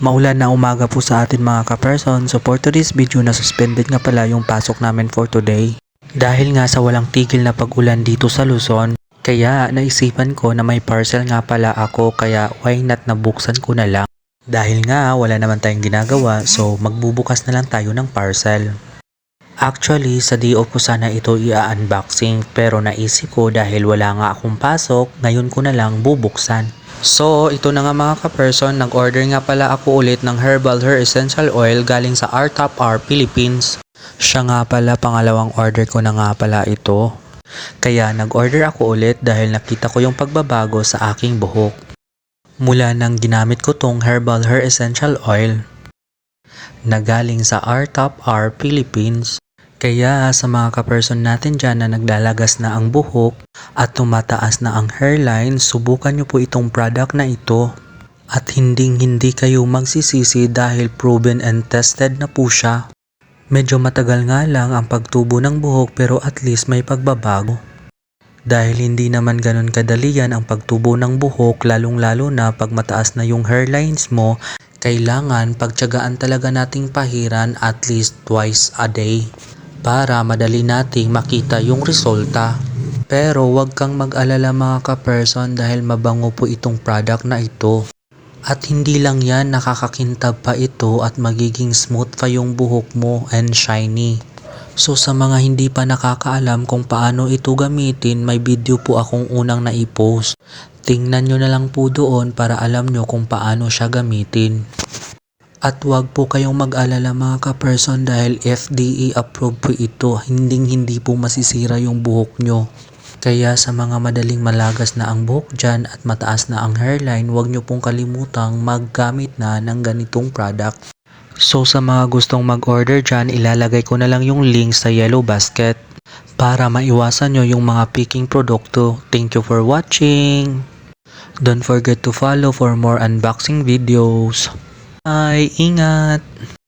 Maulan na umaga po sa atin mga ka-person. So for today's video na suspended nga pala yung pasok namin for today. Dahil nga sa walang tigil na pag-ulan dito sa Luzon, kaya naisipan ko na may parcel nga pala ako, kaya why not nabuksan ko na lang. Dahil nga wala naman tayong ginagawa, so magbubukas na lang tayo ng parcel. Actually, sa day off ko sana ito i-unboxing, pero naisip ko dahil wala nga akong pasok, ngayon ko na lang bubuksan. So, ito na nga mga ka-person, nag-order nga pala ako ulit ng Herbal Hair Essential Oil galing sa R Top R Philippines. Siya nga pala, pangalawang order ko na nga pala ito. Kaya nag-order ako ulit dahil nakita ko yung pagbabago sa aking buhok. Mula nang ginamit ko tong Herbal Hair Essential Oil na galing sa R Top R Philippines. Kaya sa mga ka-person natin dyan na naglalagas na ang buhok at tumataas na ang hairline, subukan nyo po itong product na ito. At hindi kayo magsisisi dahil proven and tested na po siya. Medyo matagal nga lang ang pagtubo ng buhok pero at least may pagbabago. Dahil hindi naman ganun kadali yan ang pagtubo ng buhok, lalong-lalo na pag mataas na yung hairlines mo, kailangan pagtiyagaan talaga nating pahiran at least twice a day para madali nating makita yung resulta. Pero wag kang mag-alala mga ka-person dahil mabango po itong product na ito. At hindi lang yan, nakakakintab pa ito at magiging smooth pa yung buhok mo and shiny. So sa mga hindi pa nakakaalam kung paano ito gamitin, may video po akong unang naipost. Tingnan nyo na lang po doon para alam nyo kung paano siya gamitin. At wag po kayong mag-alala mga ka-person dahil FDA approved po ito. Hindi po masisira yung buhok nyo. Kaya sa mga madaling malagas na ang buhok dyan at mataas na ang hairline, wag nyo pong kalimutang maggamit na ng ganitong product. So sa mga gustong mag-order dyan, ilalagay ko na lang yung link sa yellow basket para maiwasan nyo yung mga picking produkto. Thank you for watching. Don't forget to follow for more unboxing videos. Bye! Ingat!